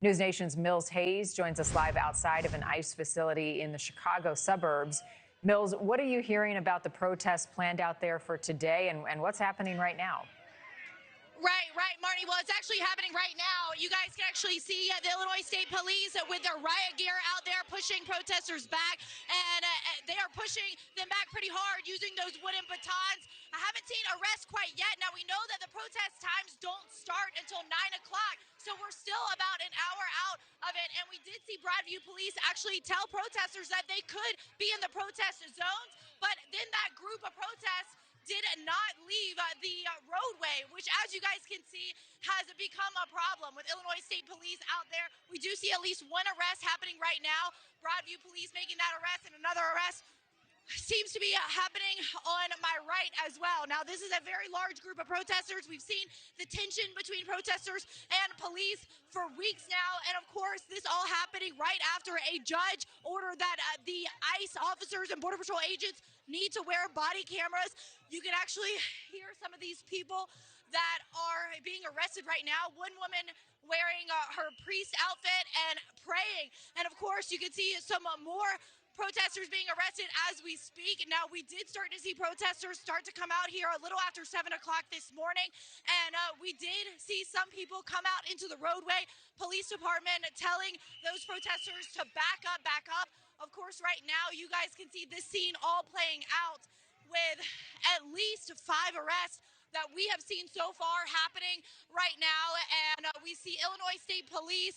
NewsNation's Mills Hayes joins us live outside of an ICE facility in the Chicago suburbs. Mills, what are you hearing about the protests planned out there for today, and what's happening right now? Right, Marnie. Well, it's actually happening right now. You guys can actually see the Illinois State Police with their riot gear out there pushing protesters back, and they are pushing them back pretty hard using those wooden batons. I haven't seen arrests quite yet. Now, we know that the protest times don't start until 9 o'clock, so we're still about an hour out of it, and we did see Broadview police actually tell protesters that they could be in the protest zones, but then that group of protests did not leave the roadway, which, as you guys can see, has become a problem with Illinois State Police out there. We do see at least one arrest happening right now. Broadview Police making that arrest, and another arrest seems to be happening on my right as well. Now, this is a very large group of protesters. We've seen the tension between protesters and police for weeks now. And of course, this all happening right after a judge ordered that the ICE officers and Border Patrol agents need to wear body cameras. You can actually hear some of these people that are being arrested right now. One woman wearing her priest outfit and praying. And of course, you can see some more protesters being arrested as we speak. Now, we did start to see protesters start to come out here a little after 7 o'clock this morning, and we did see some people come out into the roadway. Police department telling those protesters to back up, back up. Of course, right now, you guys can see this scene all playing out with at least 5 arrests that we have seen so far happening right now, and we see Illinois State Police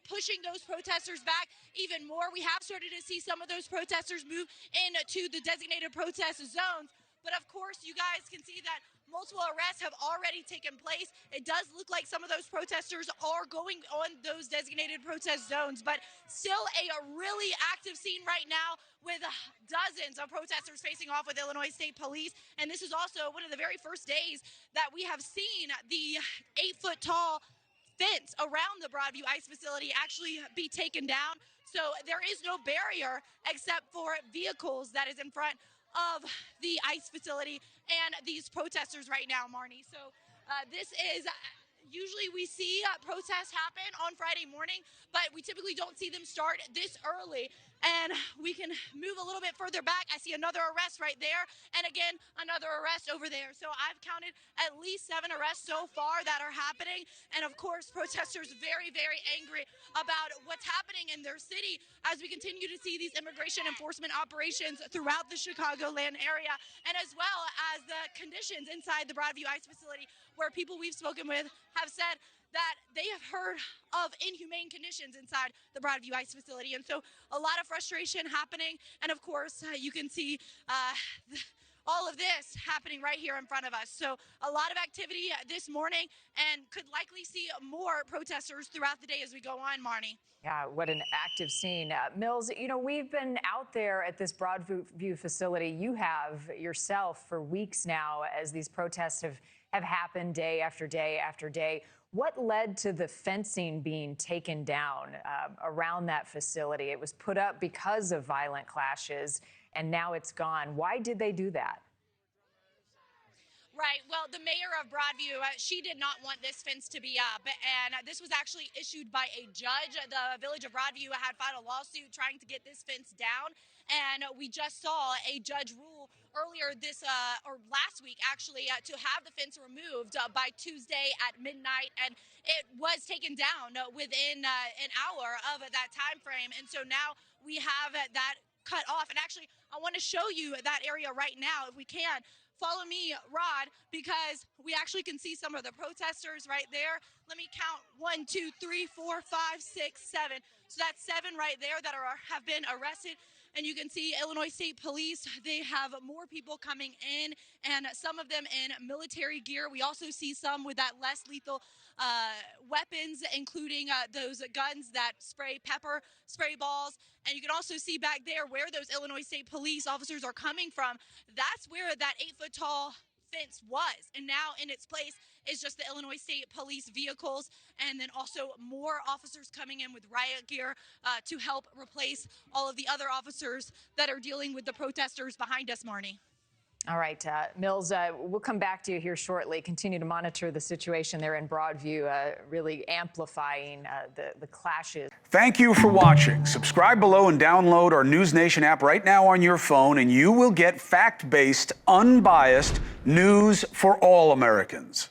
pushing those protesters back even more. We have started to see some of those protesters move into the designated protest zones. But of course, you guys can see that multiple arrests have already taken place. It does look like some of those protesters are going on those designated protest zones, but still a really active scene right now with dozens of protesters facing off with Illinois State Police. And this is also one of the very first days that we have seen the 8-foot-tall fence around the Broadview ICE facility actually be taken down. So there is no barrier except for vehicles that is in front of the ICE facility and these protesters right now, Marnie. So this is usually we see protests happen on Friday morning, but we typically don't see them start this early. And we can move a little bit further back. I see another arrest right there, and again, another arrest over there. So I've counted at least 7 arrests so far that are happening. And of course, protesters very, very angry about what's happening in their city as we continue to see these immigration enforcement operations throughout the Chicagoland area, and as well as the conditions inside the Broadview ICE facility, where people we've spoken with have said that they have heard of inhumane conditions inside the Broadview ICE facility. And so a lot of frustration happening. And of course, you can see all of this happening right here in front of us. So a lot of activity this morning, and could likely see more protesters throughout the day as we go on, Marnie. Yeah, what an active scene. Mills, you know, we've been out there at this Broadview facility. You have yourself for weeks now as these protests have happened day after day after day. What led to the fencing being taken down around that facility? It was put up because of violent clashes, and now it's gone. Why did they do that? Right. Well, the mayor of Broadview, she did not want this fence to be up. And this was actually issued by a judge. The village of Broadview had filed a lawsuit trying to get this fence down. And we just saw a judge rule earlier or last week, actually, to have the fence removed by Tuesday at midnight. And it was taken down within an hour of that time frame. And so now we have that cut off. And actually, I want to show you that area right now, if we can. Follow me, Rod, because we actually can see some of the protesters right there. Let me count 1, 2, 3, 4, 5, 6, 7. So that's 7 right there that have been arrested. And you can see Illinois State Police, they have more people coming in, and some of them in military gear. We also see some with that less lethal weapons, including those guns that spray pepper spray balls. And you can also see back there where those Illinois State Police officers are coming from. That's where that 8-foot-tall fence was, and now in its place is just the Illinois State Police vehicles, and then also more officers coming in with riot gear to help replace all of the other officers that are dealing with the protesters behind us, Marnie. All right, Mills, we'll come back to you here shortly. Continue to monitor the situation there in Broadview, really amplifying the clashes. Thank you for watching. Subscribe below and download our NewsNation app right now on your phone, and you will get fact-based, unbiased news for all Americans.